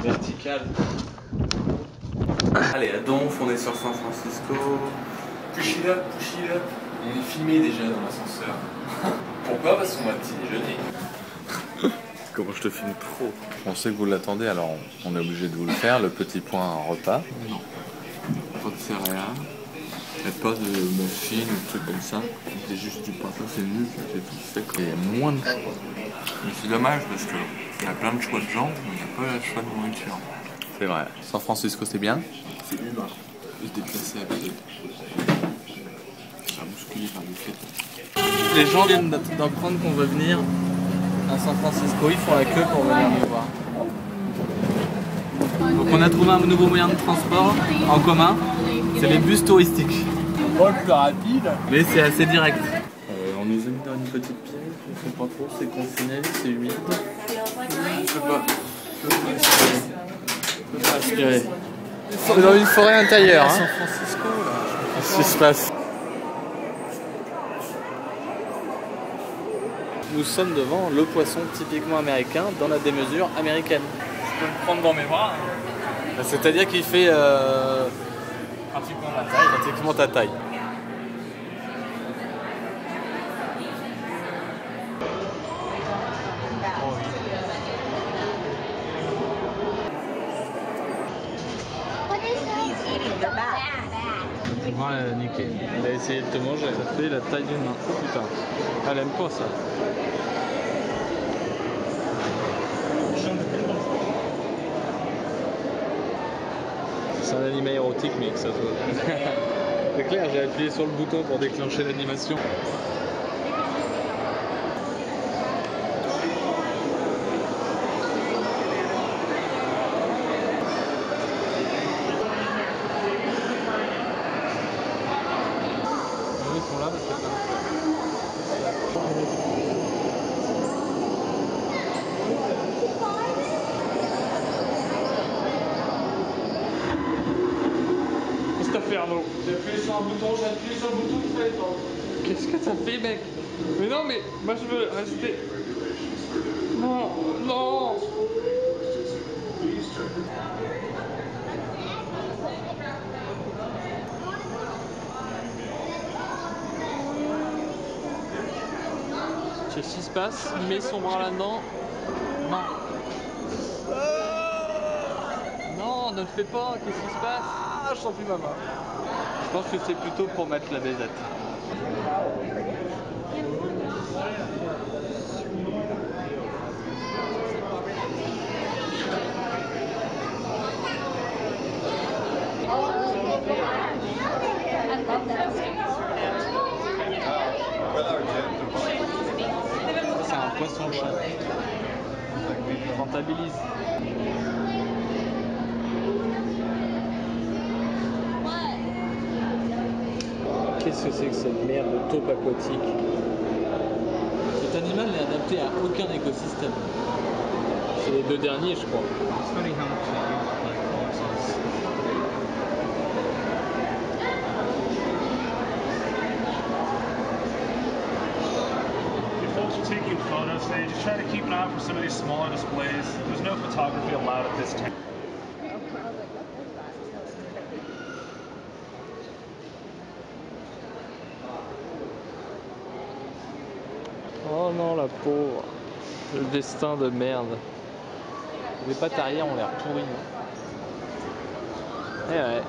verticale. Allez, à Donf, on est sur San Francisco. Push it up, push it up. On est filmé déjà dans l'ascenseur. Pourquoi? Parce qu'on va petit déjeuner. Comment je te filme trop? On sait que vous l'attendez, alors on est obligé de vous le faire. Le petit point en repas. Non. Pas de céréales. Et pas de muffins ou trucs comme ça. C'est juste du pain. Ça c'est nul, c'est tout fait. Il y a moins de choix. Mais c'est dommage parce qu'il y a plein de choix de gens, mais il n'y a pas de choix de nourriture. C'est vrai. San Francisco c'est bien. C'est humain. Se déplacer à pied. Bousculé par des fêtes. Les gens viennent d'apprendre qu'on veut venir à San Francisco, ils font la queue pour venir nous voir. Donc on a trouvé un nouveau moyen de transport en commun, c'est les bus touristiques. Oh, le plus rapide. Mais c'est assez direct. On nous a mis dans une petite pièce, je ne sais pas trop, c'est confiné, c'est humide. Je sais pas. Je peux pas aspirer. C'est dans une forêt intérieure. Hein. San Francisco là. Qu'est-ce qui se passe? Nous sommes devant le poisson typiquement américain dans la démesure américaine. Je peux le prendre dans mes bras. C'est-à-dire qu'il fait pratiquement ta taille. Ouais, nickel. Il a essayé de te manger. Ça fait la taille d'une main. Oh putain. Elle aime pas ça. C'est un anime érotique, mais que ça se voit. C'est clair, j'ai appuyé sur le bouton pour déclencher l'animation. Ils sont là parce que qu'est-ce que t'as fait, Arnaud? J'ai appuyé sur un bouton, tu fais toi. Qu'est-ce que t'as fait, mec? Mais non, mais moi je veux rester. Non, non. Qu'est-ce qui se passe? Il met son bras là-dedans. Non. Non, ne le fais pas, qu'est-ce qui se passe? Ah, je sens plus ma main. Je pense que c'est plutôt pour mettre la baisette. C'est un poisson-chat. Rentabilise. Qu'est-ce que c'est que cette merde de taupe aquatique? Cet animal n'est adapté à aucun écosystème. C'est les deux derniers, je crois. Taking photos today, just try to keep an eye out for some of these smaller displays. There's no photography allowed at this time. Oh non, la pauvre. Le destin de merde. Les pattes arrière ont l'air pourries. Eh ouais.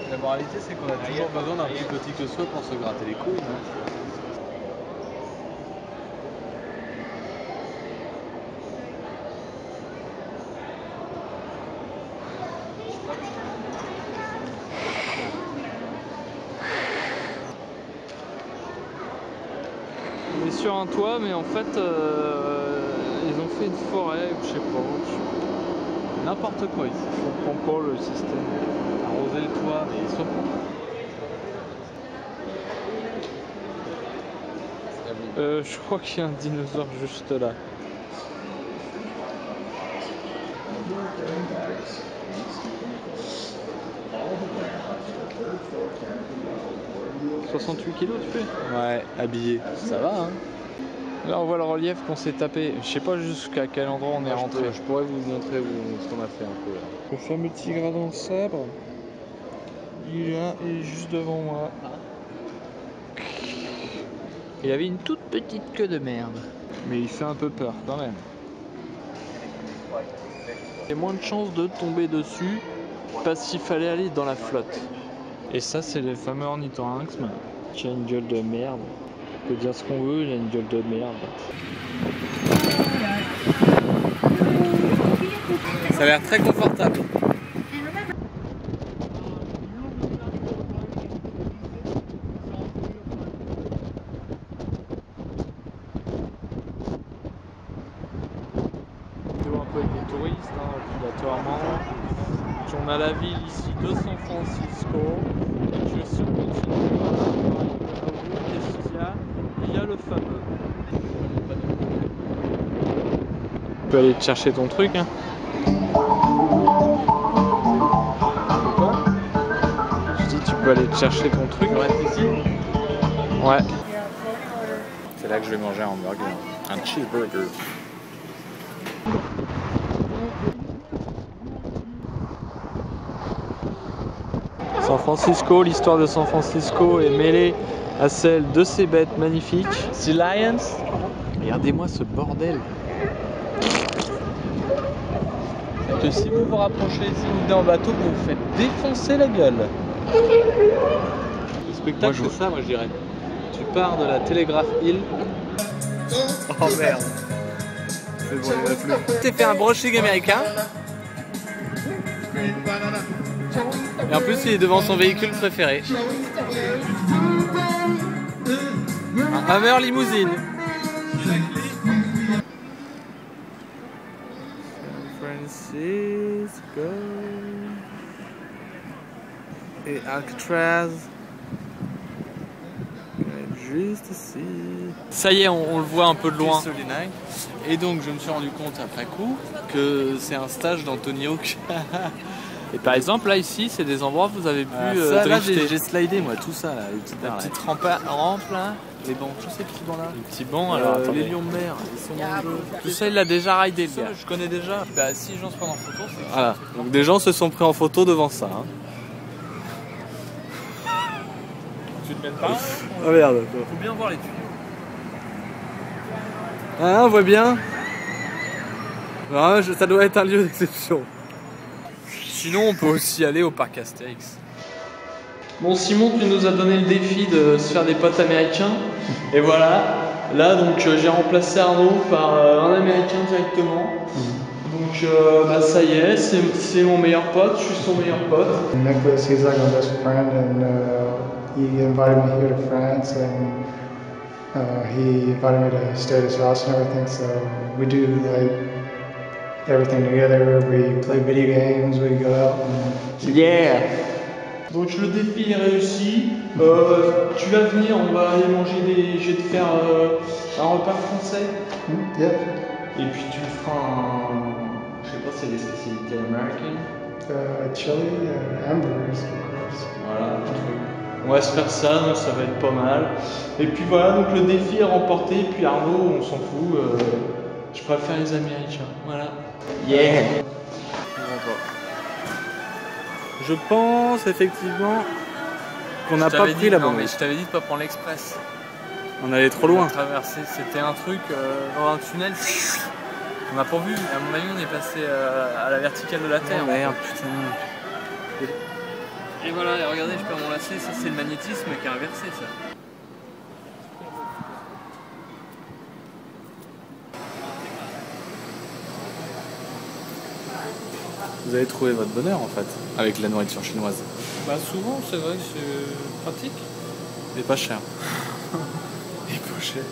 La moralité, c'est qu'on a toujours besoin d'un plus petit que soi pour se gratter les couilles. Hein. On est sur un toit, mais en fait, ils ont fait une forêt, je sais pas. N'importe quoi ici. Je comprends pas le système. Arroser le toit, mais ils sont je crois qu'il y a un dinosaure juste là. « 68 kilos tu fais ?» Ouais, habillé. Ça va hein. Là on voit le relief qu'on s'est tapé. Je sais pas jusqu'à quel endroit on est rentré. Je pourrais vous montrer ce qu'on a fait un peu là. Le fameux tigre dans le sabre. Il est juste devant moi. Il avait une toute petite queue de merde. Mais il fait un peu peur quand même. Il y a moins de chances de tomber dessus parce qu'il fallait aller dans la flotte. Et ça c'est le fameux ornithorynx qui a une gueule de merde. On peut dire ce qu'on veut, il a une gueule de merde. Ça a l'air très confortable. Un peu avec des touristes, obligatoirement. Puis on a la ville ici de San Francisco. Et puis si on continue, qu'est-ce qu'il y a? Il y a le fameux. Tu peux aller te chercher ton truc, hein. Quoi? Je dis tu peux aller te chercher ton truc. Ouais. C'est là que je vais manger un hamburger. Un cheeseburger. San Francisco, l'histoire de San Francisco est mêlée à celle de ces bêtes magnifiques. Sea Lions. Regardez-moi ce bordel. Que si vous vous rapprochez, si vous venez en bateau, vous vous faites défoncer la gueule. Le spectacle, c'est ça, moi je dirais. Tu pars de la Telegraph Hill. Oh merde. C'est bon, il n'y en a plus. T'es fait un brushing américain. Et en plus, il est devant son véhicule préféré. Un Hummer limousine. San Francisco et Alcatraz. Juste ici. Ça y est, on le voit un peu de loin. Et donc, je me suis rendu compte après coup que c'est un stage d'Anthony Hawk. Et par exemple, là, ici, c'est des endroits où vous avez pu là, j'ai slidé, moi, tout ça, là, la petite rampe là. les bancs, tous ces petits bancs-là. Les petits bancs, alors les lions de mer, ils sont dans le jeu. Tout ça, il l'a déjà raidé, le gars. Je connais déjà. Bah, si les gens se prennent en photo, c'est... Voilà, donc des gens se sont pris en photo devant ça. Hein. Tu te mènes pas? Oh merde. Faut bien voir les tuyaux. Ah, on voit bien. Ah, ça doit être un lieu d'exception. Sinon, on peut aussi aller au parc Astérix. Bon, Simon, tu nous as donné le défi de se faire des potes américains. Et voilà, là, donc j'ai remplacé Arnaud par un américain directement. Donc, bah, ça y est, c'est mon meilleur pote, je suis son meilleur pote. Nicholas, he's like my best friend, and he invited me here to France, and he invited me to stay at his house and everything. So we do like everything together. We play video games, we go out. And Yeah! Donc le défi est réussi. Tu vas venir, on va aller manger je vais te faire un repas français. Yeah. Et puis tu me feras je sais pas, c'est des spécialités américaines. Chili and hamburgers, of course. Voilà, un truc. On va se faire ça, donc ça va être pas mal. Et puis voilà, donc le défi est remporté. Et puis Arnaud, on s'en fout. Je préfère les Américains. Voilà. Yeah! Je pense effectivement qu'on n'a pas pris la bonne. Non, mais je t'avais dit de pas prendre l'express. On allait trop loin. Traverser, c'était un truc dans un tunnel. On n'a pas vu. À mon avis, on est passé à la verticale de la Terre. Oh, merde, putain. Et voilà, et regardez, je perds mon lacet. Ça, c'est le magnétisme qui a inversé, ça. Vous avez trouvé votre bonheur en fait, avec la nourriture chinoise. Bah souvent, c'est vrai que c'est pratique. Et pas cher. Et pas cher.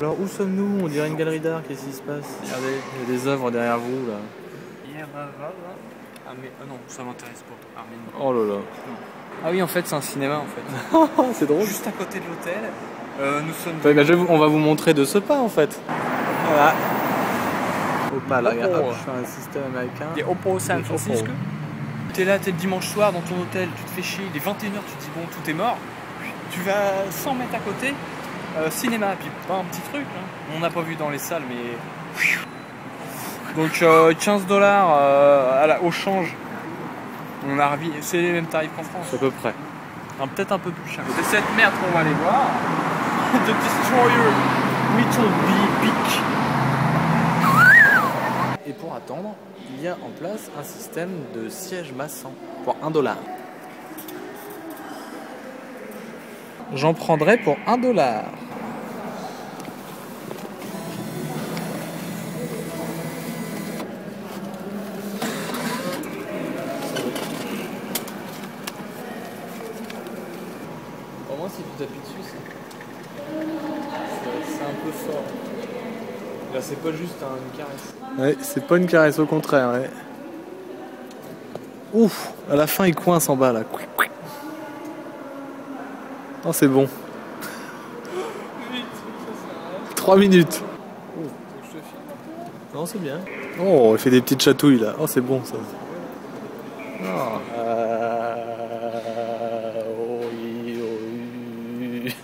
Alors où sommes-nous? On dirait une galerie d'art, qu'est-ce qui se passe? Regardez, il y a des œuvres derrière vous là. Ah mais non, ça m'intéresse pas. Oh là là. Ah oui, en fait, c'est un cinéma en fait. C'est drôle. Juste à côté de l'hôtel, nous sommes... Ouais, bah, on va vous montrer de ce pas en fait. Voilà. Opal, regarde, hop, je fais un système américain. Des Oppo San Francisco. T'es là, t'es le dimanche soir dans ton hôtel, tu te fais chier, il est 21h, tu te dis bon, tout est mort. Tu vas 100 mètres à côté, cinéma, puis pas un petit truc, hein. On n'a pas vu dans les salles, mais... Donc 15 $ au change. On a revu, c'est les mêmes tarifs qu'en France. À peu près. Peut-être un peu plus cher. C'est cette merde qu'on va aller voir. The Destroyer Little Big. Et pour attendre, il y a en place un système de siège massant pour 1 $. J'en prendrai pour 1 $. Au moins si tu t'appuies dessus, c'est un peu fort. Là c'est pas juste une caresse. Ouais, c'est pas une caresse, au contraire, ouais. Ouf, à la fin il coince en bas là. Oh c'est bon. 3 minutes. Non c'est bien. Oh, il fait des petites chatouilles là. Oh c'est bon ça.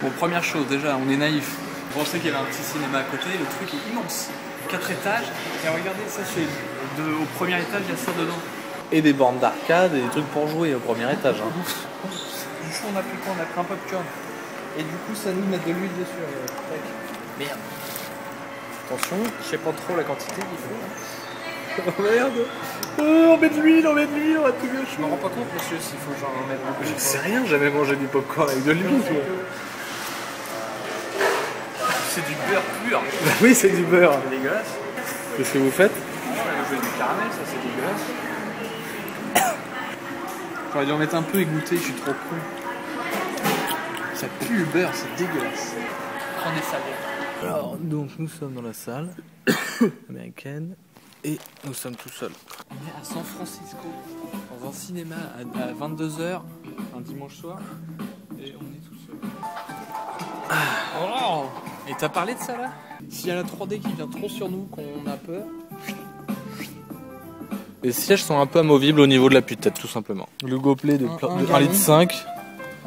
Bon, première chose, déjà, on est naïf. On pensait qu'il y avait un petit cinéma à côté, le truc est immense. 4 étages, et regardez, ça c'est... Au premier étage, il y a ça dedans. Et des bornes d'arcade et des trucs pour jouer au premier étage. Hein. Du coup, on a pris quoi? On a pris un popcorn. Et du coup, ça nous met de l'huile dessus. Merde. Attention, je sais pas trop la quantité qu'il faut. Oh merde. Oh, on met de l'huile, on va tout gâcher. Je me rends pas compte, monsieur, s'il faut genre en mettre beaucoup. Je sais rien, j'ai jamais mangé du popcorn avec de l'huile. C'est du beurre pur. Oui, c'est du beurre. C'est dégueulasse. Qu'est-ce que vous faites? Je veux du caramel, ça c'est dégueulasse. J'aurais dû en mettre un peu et goûter, je suis trop con. Ça pue le beurre, c'est dégueulasse. Prenez ça bien. Alors, donc nous sommes dans la salle américaine et nous sommes tout seuls. On est à San Francisco, dans un cinéma à 22h, un dimanche soir, et on est tout seul. Oh, et t'as parlé de ça là? S'il y a la 3D qui vient trop sur nous, qu'on a peur. Les sièges sont un peu amovibles au niveau de la tête tout simplement. Le gobelet de 1,5 litre,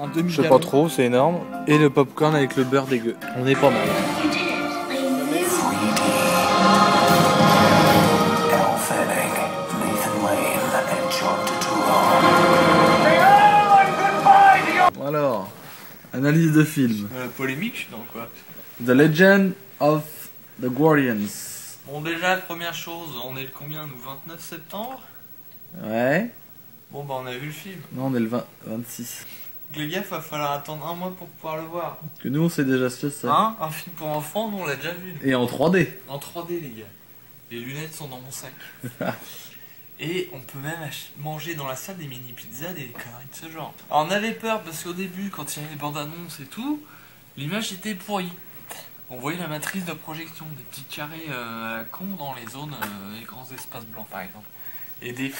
un demi-gallon. je sais pas trop, c'est énorme. Et le popcorn avec le beurre dégueu. On est pas mal. Alors, analyse de film. Polémique, je suis dans quoi? The Legend of the Guardians. Bon, déjà, première chose, on est le combien, nous? 29 septembre? Ouais. Bon, bah, on a vu le film. Non, on est le 26. Les gars, va falloir attendre un mois pour pouvoir le voir. Que nous, on sait déjà ce que c'est. Hein? Un film pour enfants, nous, on l'a déjà vu. Et en 3D. En 3D, les gars. Les lunettes sont dans mon sac. Et on peut même manger dans la salle des mini-pizzas, des conneries de ce genre. Alors, on avait peur parce qu'au début, quand il y avait les bandes annonces et tout, l'image était pourrie. On voyait la matrice de projection, des petits carrés à la con dans les zones, les grands espaces blancs par exemple. Et des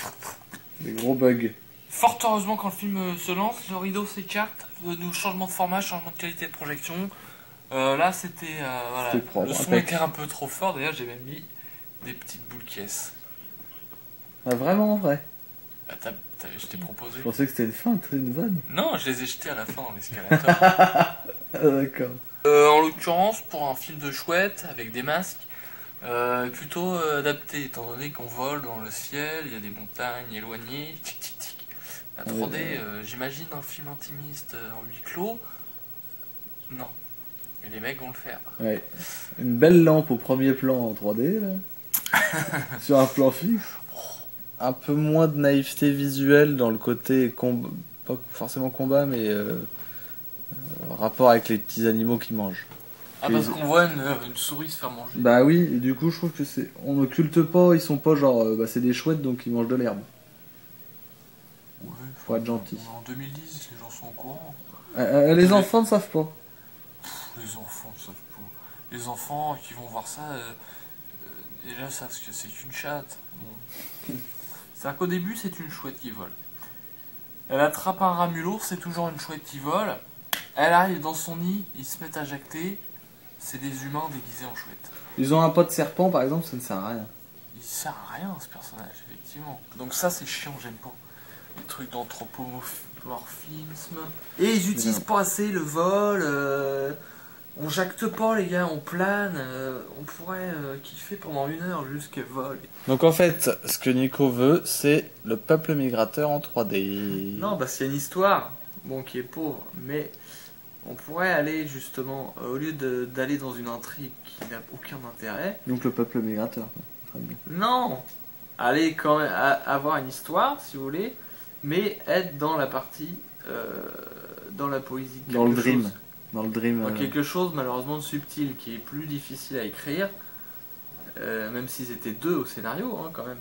gros bugs. Fort heureusement, quand le film se lance, le rideau s'écarte, nous changement de format, changement de qualité de projection. Là, c'était voilà, propre, le son était un peu trop fort. D'ailleurs, j'ai même mis des petites boules caisses. Ah, vraiment vrai? Ah, je t'ai proposé. Je pensais que c'était une feinte, une vanne. Non, je les ai jetés à la fin dans l'escalator. Ah, d'accord. En l'occurrence, pour un film de chouette avec des masques, plutôt adapté étant donné qu'on vole dans le ciel, il y a des montagnes éloignées, tic tic tic. La 3D, j'imagine un film intimiste en huis clos. Non. Et les mecs vont le faire. Ouais. Une belle lampe au premier plan en 3D là. Sur un plan fixe. Un peu moins de naïveté visuelle dans le côté pas forcément combat, mais rapport avec les petits animaux qui mangent. Ah, parce qu'on voit une souris se faire manger. Bah oui, et du coup je trouve que c'est... On occulte pas, ils sont pas genre... c'est des chouettes donc ils mangent de l'herbe. Ouais, faut être gentil. En 2010, les gens sont au courant. Les enfants ne savent pas. Les enfants ne savent pas. Les enfants qui vont voir ça, déjà savent que c'est qu'une chatte. Bon. C'est-à-dire qu'au début, c'est une chouette qui vole. Elle attrape un ramulot, c'est toujours une chouette qui vole. Elle arrive dans son nid, ils se mettent à jacter. C'est des humains déguisés en chouette. Ils ont un pote serpent par exemple, ça ne sert à rien. Il sert à rien ce personnage, effectivement. Donc ça c'est chiant, j'aime pas. Les trucs d'anthropomorphisme. Et ils utilisent pas assez le vol, On jacte pas les gars, on plane, on pourrait kiffer pendant 1 heure juste qu'elle vole. Donc en fait, ce que Nico veut, c'est le peuple migrateur en 3D. Non, bah c'est une histoire, bon qui est pauvre, mais on pourrait aller justement, au lieu d'aller dans une intrigue qui n'a aucun intérêt, Donc le peuple migrateur. Très bien. non, aller quand même avoir une histoire si vous voulez, mais être dans la partie, dans la poésie. Dans le quelque dream. chose. Dans le dream. Quelque chose malheureusement de subtil qui est plus difficile à écrire, même s'ils étaient 2 au scénario hein, quand même.